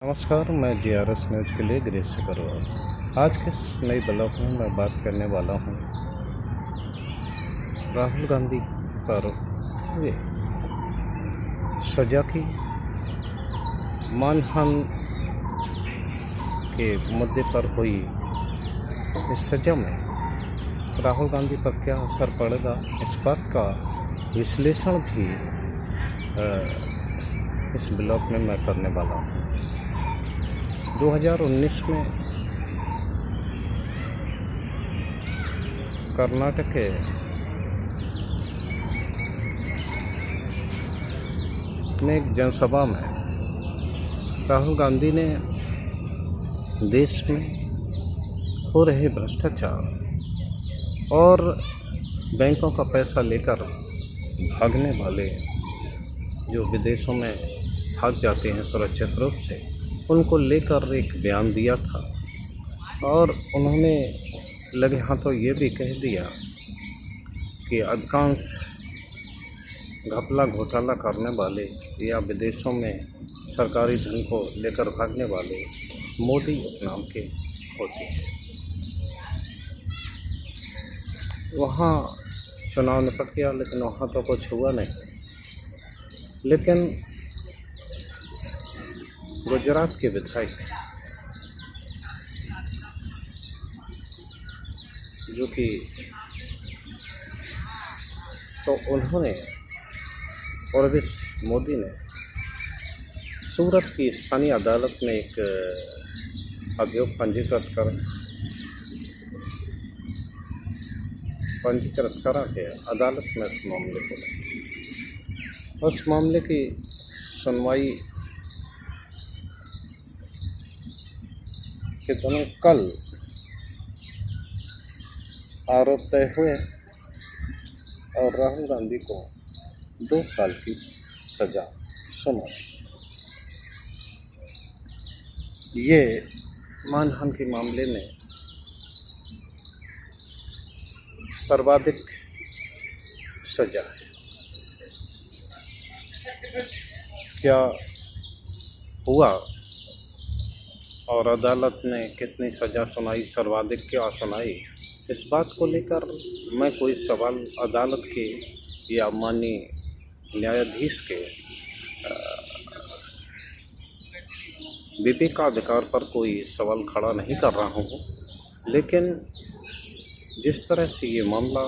नमस्कार, मैं GRS news के लिए गिरीश अग्रवाल। आज के इस नई ब्लॉग में मैं बात करने वाला हूँ राहुल गांधी पर ये सजा की मानहानि के मुद्दे पर हुई इस सजा में राहुल गांधी पर क्या असर पड़ेगा, इस बात का विश्लेषण भी इस ब्लॉग में मैं करने वाला हूँ। 2019 में कर्नाटक के में एक जनसभा में राहुल गांधी ने देश में हो रहे भ्रष्टाचार और बैंकों का पैसा लेकर भागने वाले जो विदेशों में भाग जाते हैं सुरक्षित रूप से, उनको लेकर एक बयान दिया था। और उन्होंने लगे हाथों ये भी कह दिया कि अधिकांश घपला घोटाला करने वाले या विदेशों में सरकारी धन को लेकर भागने वाले मोदी उपनाम के होते हैं। वहाँ चुनाव निपट गया, लेकिन वहाँ तो कुछ हुआ नहीं। लेकिन गुजरात के विधायक जो कि तो उन्होंने और मोदी ने सूरत की स्थानीय अदालत में एक अभियोग पंजीकृत करा के अदालत में उस मामले को उस मामले की सुनवाई के दोनों कल आरोप तय हुए और राहुल गांधी को 2 साल की सजा सुनाई। ये मानहानि के मामले में सर्वाधिक सजा है। क्या हुआ और अदालत ने कितनी सज़ा सुनाई, सर्वाधिक क्या सुनाई, इस बात को लेकर मैं कोई सवाल अदालत के या माननीय न्यायाधीश के विवेकाधिकार पर कोई सवाल खड़ा नहीं कर रहा हूँ। लेकिन जिस तरह से ये मामला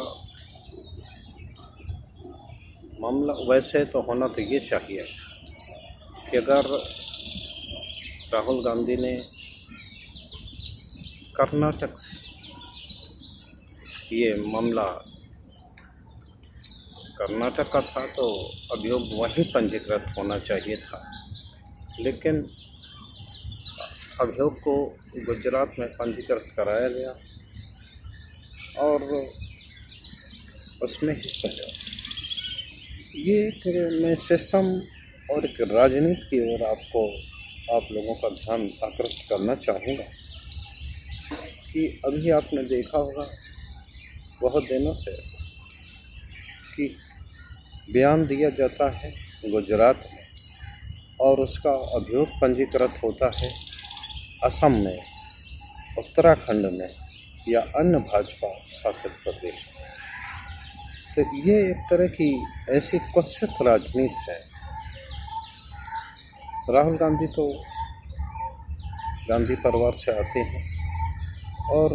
वैसे तो होना तो ये चाहिए कि अगर राहुल गांधी ने कर्नाटक ये मामला कर्नाटक का था तो अभियोग वहीं पंजीकृत होना चाहिए था, लेकिन अभियोग को गुजरात में पंजीकृत कराया गया और उसमें हिस्सा लिया। ये एक मैं सिस्टम और एक राजनीति की ओर आप लोगों का ध्यान आकर्षित करना चाहूँगा कि अभी आपने देखा होगा बहुत दिनों से कि बयान दिया जाता है गुजरात में और उसका अभियोग पंजीकृत होता है असम में, उत्तराखंड में या अन्य भाजपा शासित प्रदेश में। तो ये एक तरह की ऐसी कुत्सित राजनीति है। राहुल गांधी तो गांधी परिवार से आते हैं और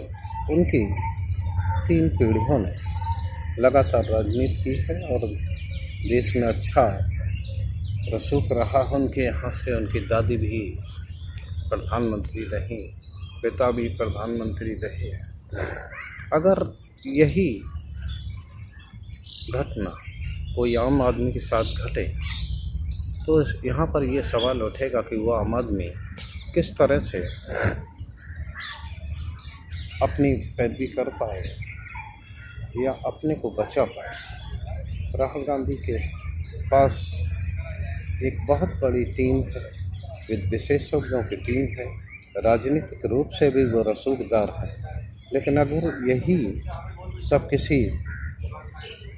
उनकी 3 पीढ़ियों ने लगातार राजनीति की है और देश में अच्छा रसूख रहा। उनके यहाँ से उनकी दादी भी प्रधानमंत्री रही, पिता भी प्रधानमंत्री रहे। अगर यही घटना कोई आम आदमी के साथ घटे तो यहाँ पर यह सवाल उठेगा कि वो आम आदमी किस तरह से अपनी पैरवी कर पाए या अपने को बचा पाए। राहुल गांधी के पास एक बहुत बड़ी टीम है, विशेषज्ञों की टीम है, राजनीतिक रूप से भी वो रसूखदार है। लेकिन अगर यही सब किसी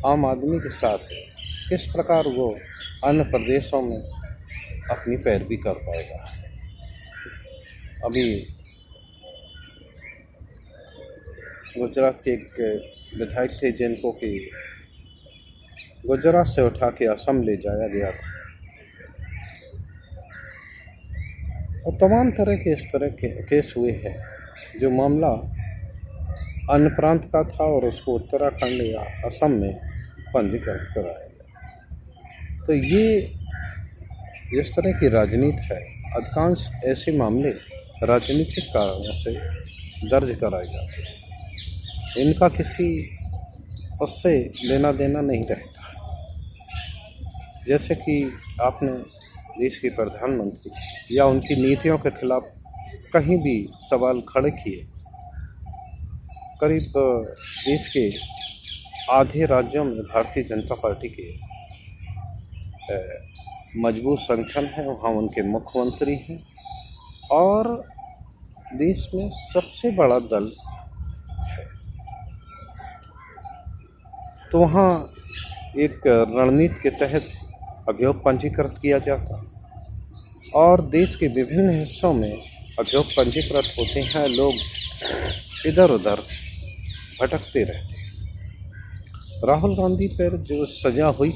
आम आदमी के साथ है, किस प्रकार वो अन्य प्रदेशों में अपनी पैरवी कर पाएगा। अभी गुजरात के एक विधायक थे जिनको कि गुजरात से उठा के असम ले जाया गया था, और तमाम तरह के इस तरह के केस हुए हैं। जो मामला अन्य प्रांत का था और उसको उत्तराखंड या असम में पंजीकृत कराया गया। तो ये इस तरह की राजनीति है। अधिकांश ऐसे मामले राजनीतिक कारणों से दर्ज कराए जाते हैं, इनका किसी उससे लेना देना नहीं रहता। जैसे कि आपने देश के प्रधानमंत्री या उनकी नीतियों के खिलाफ कहीं भी सवाल खड़े किए, करीब देश के आधे राज्यों में भारतीय जनता पार्टी के मजबूत संगठन है, वहाँ उनके मुख्यमंत्री हैं और देश में सबसे बड़ा दल है। तो वहाँ एक रणनीति के तहत अभियोग पंजीकृत किया जाता और देश के विभिन्न हिस्सों में अभियोग पंजीकृत होते हैं। लोग इधर उधर भटकते रहते हैं। राहुल गांधी पर जो सजा हुई,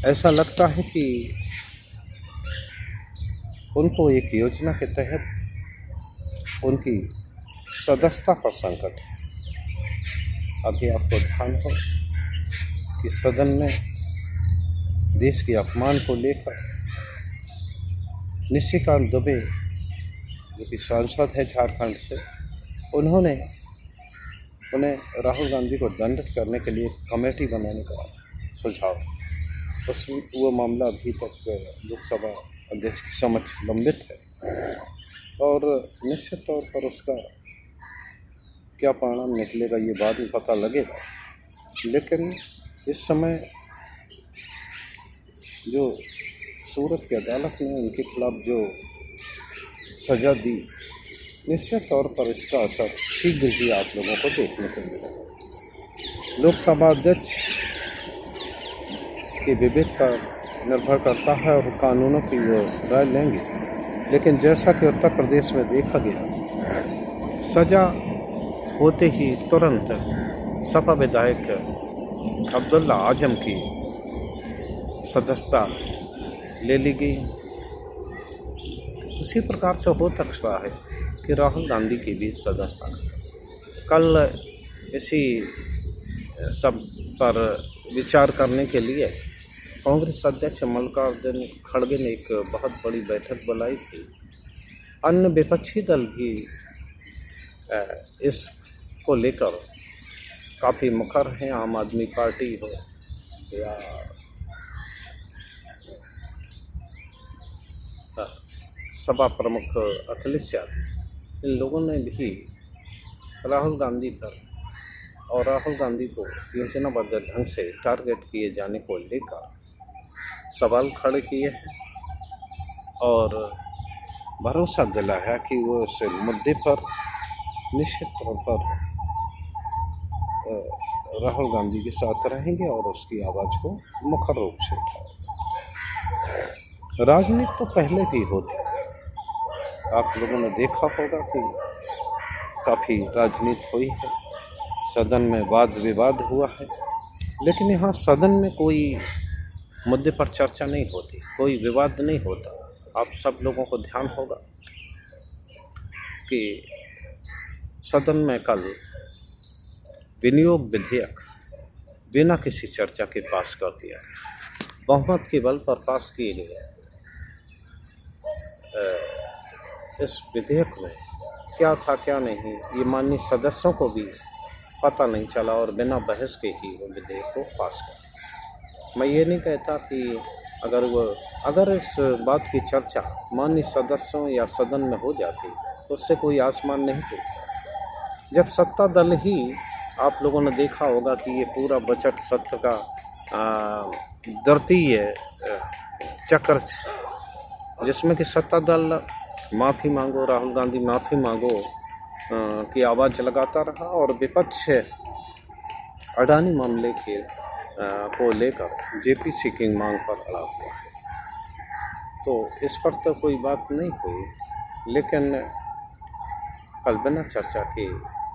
ऐसा लगता है कि उनको एक योजना के तहत उनकी सदस्यता पर संकट है। अभी आपको ध्यान हो कि सदन में देश के अपमान को लेकर निशिकांत दुबे जो कि सांसद है झारखंड से, उन्होंने उन्हें राहुल गांधी को दंडित करने के लिए कमेटी बनाने का सुझाव, वो मामला अभी तक लोकसभा अध्यक्ष के समक्ष लंबित है और निश्चित तौर पर उसका क्या परिणाम निकलेगा ये बाद में पता लगेगा। लेकिन इस समय जो सूरत की अदालत ने उनके खिलाफ जो सज़ा दी, निश्चित तौर पर इसका असर शीघ्र ही आप लोगों को देखने को मिलेगा। लोकसभा अध्यक्ष के विवेक पर निर्भर करता है और कानूनों की वो राय लेंगे। लेकिन जैसा कि उत्तर प्रदेश में देखा गया, सज़ा होते ही तुरंत सपा विधायक अब्दुल्ला आजम की सदस्यता ले ली गई। उसी प्रकार से हो सकता है कि राहुल गांधी की भी सदस्यता। कल इसी सब पर विचार करने के लिए कांग्रेस अध्यक्ष मल्लिकार्जुन खड़गे ने एक बहुत बड़ी बैठक बुलाई थी। अन्य विपक्षी दल भी इसको लेकर काफ़ी मुखर हैं। आम आदमी पार्टी हो या सपा प्रमुख अखिलेश यादव, इन लोगों ने भी राहुल गांधी पर और राहुल गांधी को योजनाबद्ध ढंग से टारगेट किए जाने को लेकर सवाल खड़े किए हैं और भरोसा दिलाया कि वो इस मुद्दे पर निश्चित तौर पर राहुल गांधी के साथ रहेंगे और उसकी आवाज़ को मुखर रूप से उठाएंगे। राजनीति तो पहले भी होती है, आप लोगों ने देखा होगा कि काफ़ी राजनीति हुई है, सदन में वाद विवाद हुआ है, लेकिन यहाँ सदन में कोई मुद्दे पर चर्चा नहीं होती, कोई विवाद नहीं होता। आप सब लोगों को ध्यान होगा कि सदन में कल विनियोग विधेयक बिना किसी चर्चा के पास कर दिया गया, बहुमत के बल पर पास किए गए। इस विधेयक में क्या था क्या नहीं, ये माननीय सदस्यों को भी पता नहीं चला और बिना बहस के ही वो विधेयक को पास कर। मैं ये नहीं कहता कि अगर इस बात की चर्चा माननीय सदस्यों या सदन में हो जाती तो उससे कोई आसमान नहीं टूटता। जब सत्ता दल ही, आप लोगों ने देखा होगा कि ये पूरा बजट सत्र का दर्ती चक्र जिसमें कि सत्ता दल माफ़ी मांगो, राहुल गांधी माफ़ी मांगो की आवाज़ लगाता रहा और विपक्ष अडानी मामले के को लेकर जेपीसी की मांग पर अड़ा हुआ है। तो इस पर तो कोई बात नहीं हुई, लेकिन कल बिना चर्चा के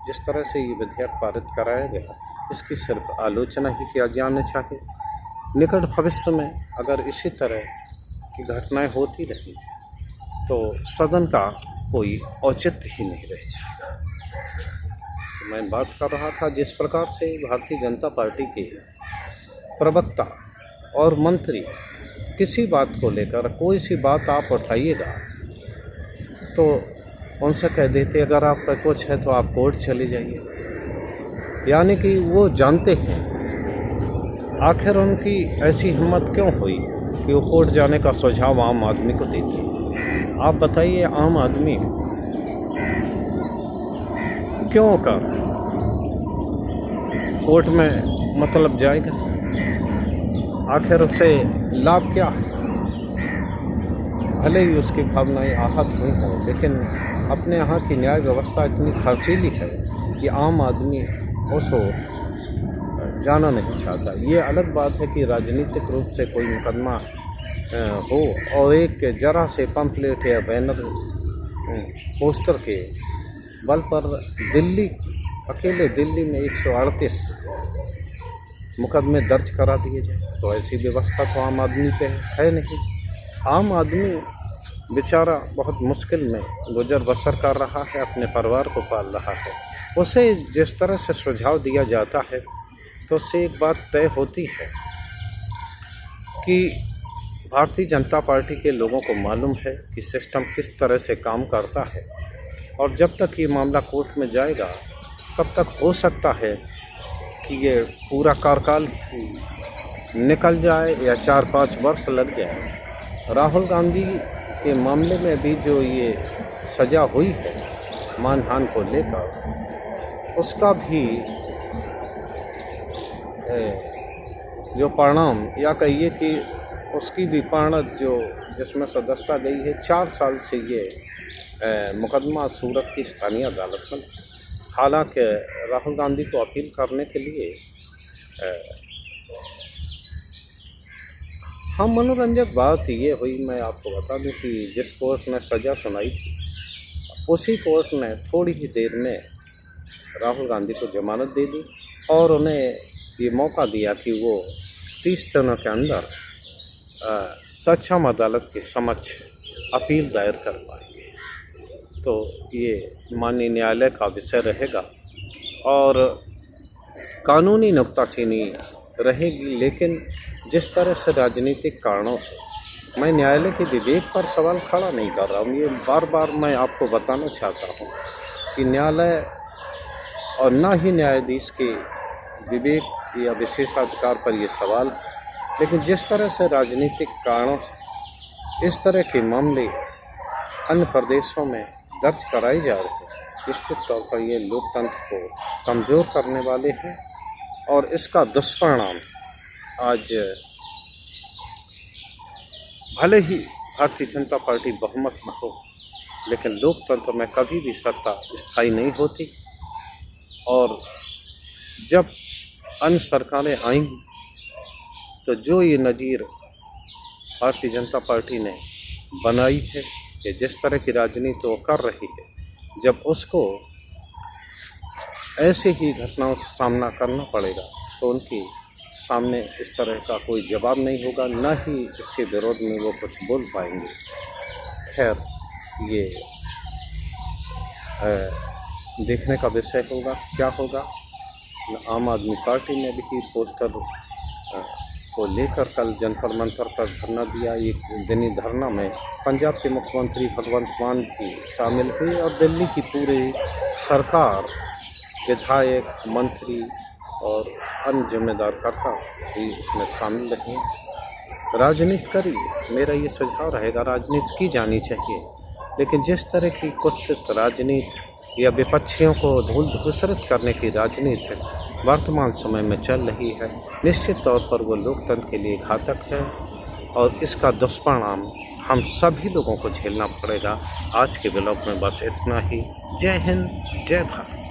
जिस तरह से ये विधेयक पारित कराया गया, इसकी सिर्फ आलोचना ही किया जाना चाहिए। निकट भविष्य में अगर इसी तरह की घटनाएं होती रही तो सदन का कोई औचित्य ही नहीं रह जाएगा। तो मैं बात कर रहा था जिस प्रकार से भारतीय जनता पार्टी के प्रवक्ता और मंत्री किसी बात को लेकर कोई सी बात आप उठाइएगा तो उनसे कह देते अगर आपका कुछ है तो आप कोर्ट चले जाइए। यानी कि वो जानते हैं, आखिर उनकी ऐसी हिम्मत क्यों हुई कि वो कोर्ट जाने का सुझाव आम आदमी को देते। आप बताइए, आम आदमी क्यों कर कोर्ट में मतलब जाएगा? आखिर उससे लाभ क्या है? भले ही उसकी भावनाएं आहत हुई हों, लेकिन अपने यहाँ की न्याय व्यवस्था इतनी खर्चीली है कि आम आदमी उसको जाना नहीं चाहता। ये अलग बात है कि राजनीतिक रूप से कोई मुकदमा हो और एक जरा से पम्फलेट या बैनर पोस्टर के बल पर अकेले दिल्ली में 138 मुकदमे दर्ज करा दिए जाए, तो ऐसी व्यवस्था तो आम आदमी पे है नहीं। आम आदमी बेचारा बहुत मुश्किल में गुजर बसर कर रहा है, अपने परिवार को पाल रहा है। उसे जिस तरह से सुझाव दिया जाता है तो उससे एक बात तय होती है कि भारतीय जनता पार्टी के लोगों को मालूम है कि सिस्टम किस तरह से काम करता है, और जब तक ये मामला कोर्ट में जाएगा तब तक हो सकता है कि ये पूरा कार्यकाल निकल जाए या 4-5 वर्ष लग जाए। राहुल गांधी के मामले में भी जो ये सज़ा हुई है मानहानि को लेकर, उसका भी जो परिणाम या कहिए कि उसकी भी परिणत जो जिसमें सदस्यता गई है, 4 साल से ये मुकदमा सूरत की स्थानीय अदालत में। हालांकि राहुल गांधी को अपील करने के लिए मनोरंजक बात ये हुई, मैं आपको बता दूं कि जिस कोर्ट ने सज़ा सुनाई थी उसी कोर्ट ने थोड़ी ही देर में राहुल गांधी को जमानत दे दी और उन्हें ये मौका दिया कि वो 30 दिनों के अंदर सक्षम अदालत के समक्ष अपील दायर कर पाएंगे। तो ये माननीय न्यायालय का विषय रहेगा और कानूनी नुक्ताचीनी रहेगी, लेकिन जिस तरह से राजनीतिक कारणों से मैं न्यायालय के विवेक पर सवाल खड़ा नहीं कर रहा हूँ। ये बार बार मैं आपको बताना चाहता हूँ कि न्यायालय और ना ही न्यायाधीश के विवेक या विशेषाधिकार पर ये सवाल, लेकिन जिस तरह से राजनीतिक कारणों से इस तरह के मामले अन्य प्रदेशों में दर्ज कराए जा रहे हैं, निश्चित तौर पर ये लोकतंत्र को कमज़ोर करने वाले हैं और इसका दुष्परिणाम आज भले ही भारतीय जनता पार्टी बहुमत में हो, लेकिन लोकतंत्र में कभी भी सत्ता स्थायी नहीं होती। और जब अन्य सरकारें आएंगी तो जो ये नज़ीर भारतीय जनता पार्टी ने बनाई है कि जिस तरह की राजनीति वो कर रही है, जब उसको ऐसे ही घटनाओं से सामना करना पड़ेगा तो उनके सामने इस तरह का कोई जवाब नहीं होगा, न ही इसके विरोध में वो कुछ बोल पाएंगे। खैर, ये देखने का विषय होगा क्या होगा। आम आदमी पार्टी ने भी पोस्टर को लेकर कल जंतर मंतर पर धरना दिया। एक दिनी धरना में पंजाब के मुख्यमंत्री भगवंत मान भी शामिल हुए और दिल्ली की पूरी सरकार, विधायक, मंत्री और अन्य जिम्मेदार कर्ता भी इसमें शामिल रहे। राजनीति करिए, मेरा ये सुझाव रहेगा, राजनीति की जानी चाहिए, लेकिन जिस तरह की कुत्सित राजनीति या विपक्षियों को धूल धूसरित करने की राजनीति वर्तमान समय में चल रही है, निश्चित तौर पर वो लोकतंत्र के लिए घातक है और इसका दुष्परिणाम हम सभी लोगों को झेलना पड़ेगा। आज के ब्लॉग में बस इतना ही। जय हिंद, जय भारत।